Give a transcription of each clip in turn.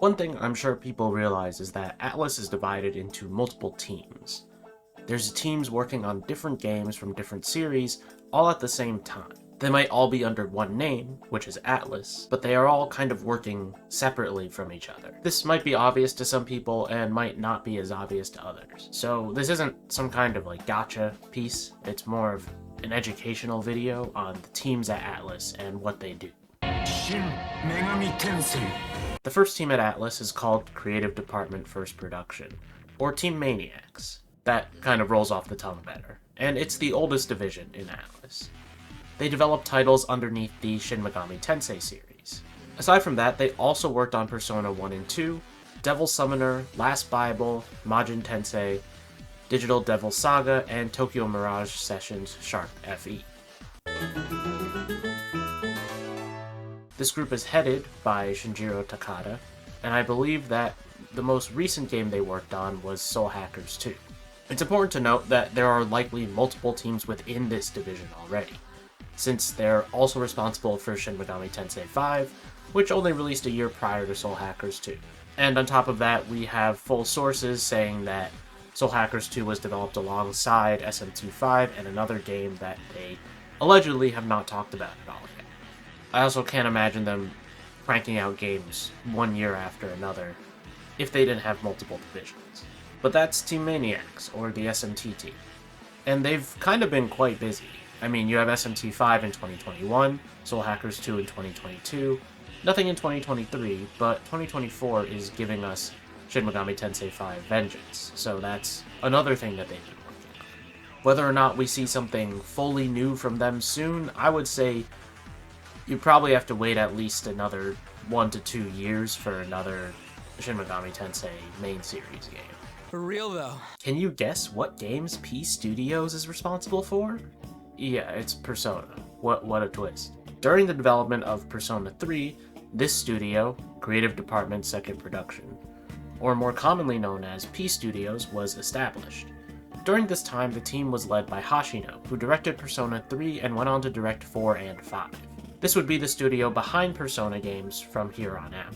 One thing I'm sure people realize is that Atlus is divided into multiple teams. There's teams working on different games from different series, all at the same time. They might all be under one name, which is Atlus, but they are all kind of working separately from each other. This might be obvious to some people and might not be as obvious to others. So this isn't some kind of gotcha piece, it's more of an educational video on the teams at Atlus and what they do. Shin Megami Tensei. The first team at Atlus is called Creative Department First Production, or Team Maniax. That kind of rolls off the tongue better, and it's the oldest division in Atlus. They develop titles underneath the Shin Megami Tensei series. Aside from that, they also worked on Persona 1 and 2, Devil Summoner, Last Bible, Majin Tensei, Digital Devil Saga, and Tokyo Mirage Sessions Shark FE. This group is headed by Shinjiro Takada, and I believe that the most recent game they worked on was Soul Hackers 2. It's important to note that there are likely multiple teams within this division already, since they're also responsible for Shin Megami Tensei 5, which only released a year prior to Soul Hackers 2. And on top of that, we have full sources saying that Soul Hackers 2 was developed alongside SMT5 and another game that they allegedly have not talked about at all yet. I also can't imagine them cranking out games one year after another if they didn't have multiple divisions. But that's Team Maniax, or the SMT team. And they've kind of been quite busy. I mean, you have SMT5 in 2021, Soul Hackers 2 in 2022, nothing in 2023, but 2024 is giving us Shin Megami Tensei 5 Vengeance, so that's another thing that they've been working on. Whether or not we see something fully new from them soon, I would say you probably have to wait at least another 1 to 2 years for another Shin Megami Tensei main series game. For real though. Can you guess what games P Studios is responsible for? Yeah, it's Persona. What a twist. During the development of Persona 3, this studio, Creative Department Second Production, or more commonly known as P Studios, was established. During this time, the team was led by Hashino, who directed Persona 3 and went on to direct 4 and 5. This would be the studio behind Persona games from here on out.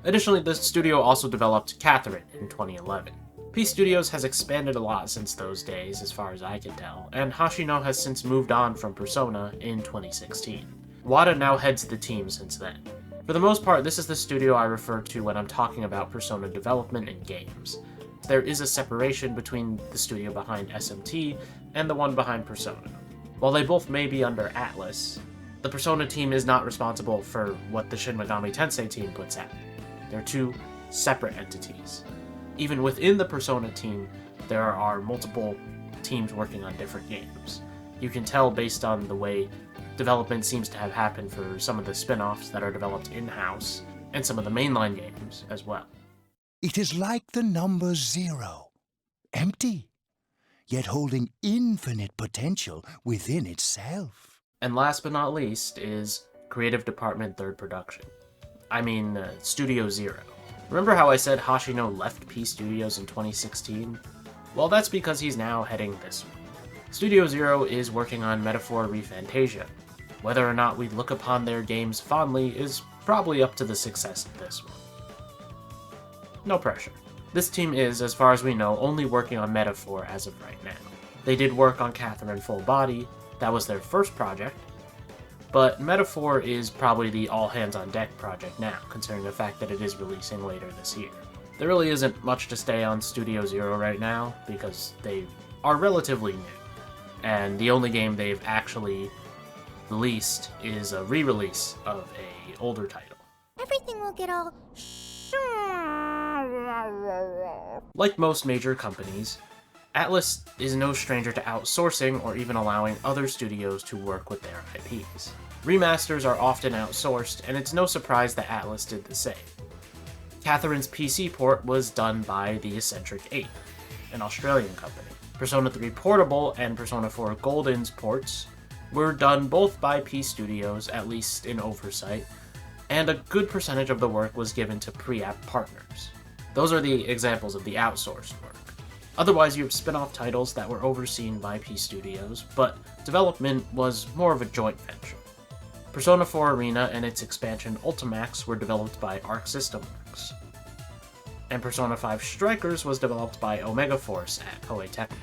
Additionally, the studio also developed Catherine in 2011. P Studios has expanded a lot since those days, as far as I can tell, and Hashino has since moved on from Persona in 2016. Wada now heads the team since then. For the most part, this is the studio I refer to when I'm talking about Persona development and games. There is a separation between the studio behind SMT and the one behind Persona. While they both may be under Atlus, the Persona team is not responsible for what the Shin Megami Tensei team puts out. They're two separate entities. Even within the Persona team, there are multiple teams working on different games. You can tell based on the way development seems to have happened for some of the spin-offs that are developed in-house, and some of the mainline games as well. It is like the number 0, empty, yet holding infinite potential within itself. And last but not least is Creative Department Third Production. Studio Zero. Remember how I said Hashino left P Studios in 2016? Well, that's because he's now heading this one. Studio Zero is working on Metaphor ReFantasia. Whether or not we look upon their games fondly is probably up to the success of this one. No pressure. This team is, as far as we know, only working on Metaphor as of right now. They did work on Catherine Full Body, that was their first project, but Metaphor is probably the all-hands-on-deck project now, considering the fact that it is releasing later this year. There really isn't much to say on Studio Zero right now, because they are relatively new, and the only game they've actually released is a re-release of an older title. Everything will get all... Like most major companies, Atlus is no stranger to outsourcing or even allowing other studios to work with their IPs. Remasters are often outsourced, and it's no surprise that Atlus did the same. Catherine's PC port was done by the Eccentric 8, an Australian company. Persona 3 Portable and Persona 4 Golden's ports were done both by P Studios, at least in oversight, and a good percentage of the work was given to pre-app partners. Those are the examples of the outsourced work. Otherwise, you have spin-off titles that were overseen by P Studios, but development was more of a joint venture. Persona 4 Arena and its expansion Ultimax were developed by Arc System Works. and Persona 5 Strikers was developed by Omega Force at Koei Tecmo.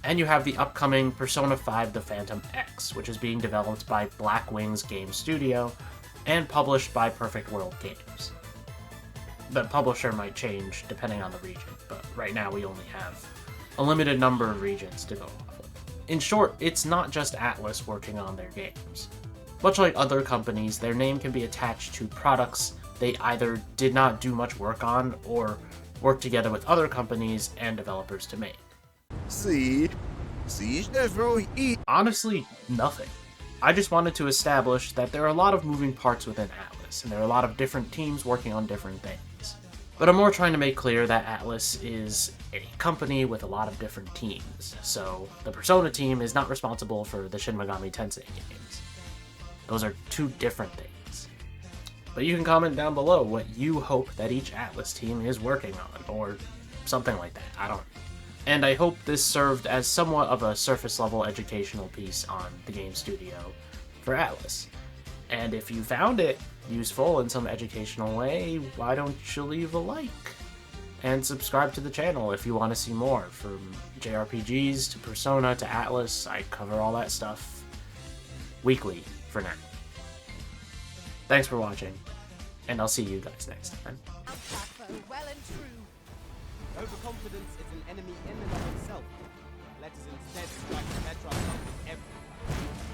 And you have the upcoming Persona 5 The Phantom X, which is being developed by Black Wings Game Studio and published by Perfect World Games. The publisher might change depending on the region, but right now we only have a limited number of regions to go off of. In short, it's not just Atlus working on their games. Much like other companies, their name can be attached to products they either did not do much work on or work together with other companies and developers to make. Honestly, nothing. I just wanted to establish that there are a lot of moving parts within Atlus, and there are a lot of different teams working on different things. But I'm more trying to make clear that Atlus is a company with a lot of different teams, so the Persona team is not responsible for the Shin Megami Tensei games. Those are two different things. But you can comment down below what you hope that each Atlus team is working on, or something like that, I don't know. And I hope this served as somewhat of a surface-level educational piece on the game studio for Atlus. And if you found it useful in some educational way, why don't you leave a like? And subscribe to the channel if you want to see more. From JRPGs to Persona to Atlus, I cover all that stuff weekly for now. Thanks for watching, and I'll see you guys next time. Well and true. Overconfidence is an enemy in and of itself. Let us instead strike the Metroid with everything.